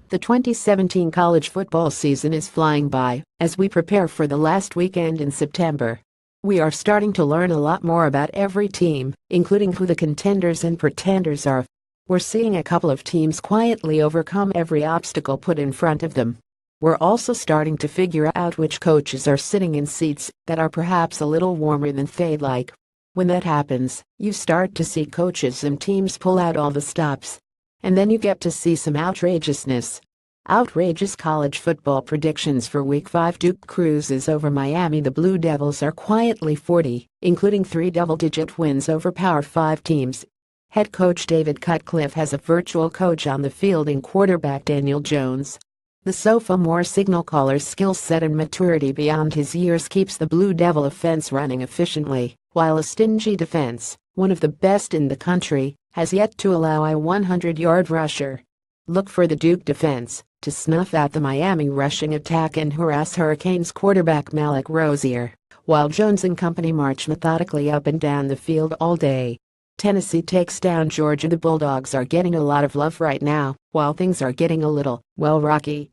The 2017 college football season is flying by as we prepare for the last weekend in September. We are starting to learn a lot more about every team, including who the contenders and pretenders are. We're seeing a couple of teams quietly overcome every obstacle put in front of them. We're also starting to figure out which coaches are sitting in seats that are perhaps a little warmer than they'd like. When that happens, you start to see coaches and teams pull out all the stops. And then you get to see some outrageousness. Outrageous college football predictions for Week 5. Duke cruises over Miami. The Blue Devils are quietly 40, including 3 double-digit wins over Power 5 teams. Head coach David Cutcliffe has a virtual coach on the field in quarterback Daniel Jones. The sophomore signal caller's skill set and maturity beyond his years keeps the Blue Devil offense running efficiently, while a stingy defense, one of the best in the country, has yet to allow a 100-yard rusher. Look for the Duke defense to snuff out the Miami rushing attack and harass Hurricanes quarterback Malik Rosier, while Jones and company march methodically up and down the field all day. Tennessee takes down Georgia. The Bulldogs are getting a lot of love right now, while things are getting a little, rocky,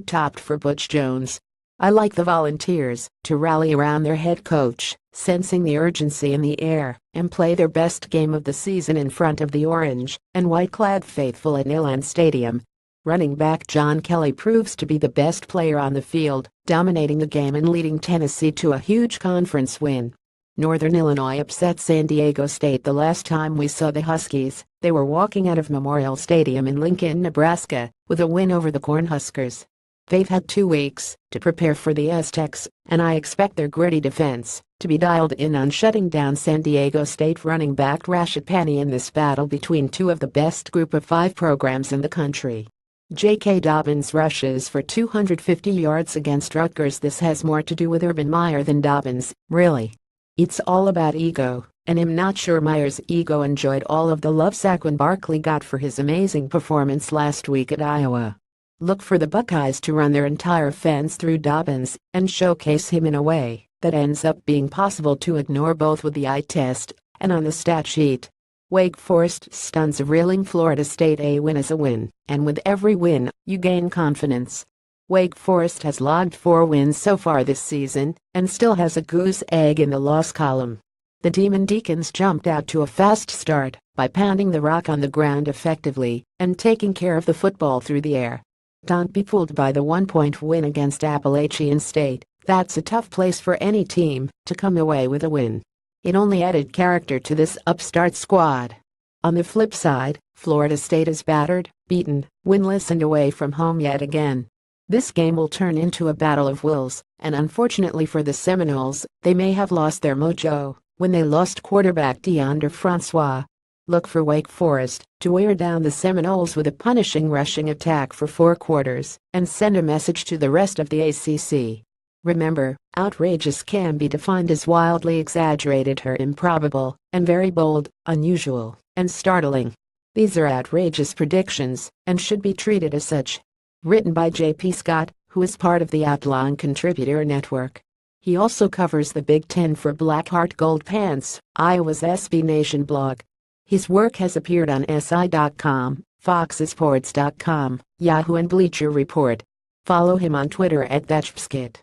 topped for Butch Jones. I like the Volunteers to rally around their head coach, sensing the urgency in the air, and play their best game of the season in front of the orange and white-clad faithful at Neyland Stadium. Running back John Kelly proves to be the best player on the field, dominating the game and leading Tennessee to a huge conference win. Northern Illinois upset San Diego State. The last time we saw the Huskies, they were walking out of Memorial Stadium in Lincoln, Nebraska, with a win over the Cornhuskers. They've had 2 weeks to prepare for the Aztecs, and I expect their gritty defense to be dialed in on shutting down San Diego State running back Rashad Penny in this battle between 2 of the best Group of 5 programs in the country. J.K. Dobbins rushes for 250 yards against Rutgers. This has more to do with Urban Meyer than Dobbins, really. It's all about ego, and I'm not sure Meyer's ego enjoyed all of the love Saquon Barkley got for his amazing performance last week at Iowa. Look for the Buckeyes to run their entire offense through Dobbins and showcase him in a way that ends up being possible to ignore both with the eye test and on the stat sheet. Wake Forest stuns a reeling Florida State. A win is a win, and with every win, you gain confidence. Wake Forest has logged 4 wins so far this season and still has a goose egg in the loss column. The Demon Deacons jumped out to a fast start by pounding the rock on the ground effectively and taking care of the football through the air. Don't be fooled by the 1-point win against Appalachian State. That's a tough place for any team to come away with a win. It only added character to this upstart squad. On the flip side, Florida State is battered, beaten, winless and away from home yet again. This game will turn into a battle of wills, and unfortunately for the Seminoles, they may have lost their mojo when they lost quarterback Deondre Francois. Look for Wake Forest to wear down the Seminoles with a punishing rushing attack for 4 quarters and send a message to the rest of the ACC. Remember, outrageous can be defined as wildly exaggerated or improbable, and very bold, unusual, and startling. These are outrageous predictions and should be treated as such. Written by J.P. Scott, who is part of the Outline Contributor Network. He also covers the Big Ten for Blackheart Gold Pants, Iowa's SB Nation blog. His work has appeared on SI.com, FoxSports.com, Yahoo and Bleacher Report. Follow him on Twitter @ThatchBskit.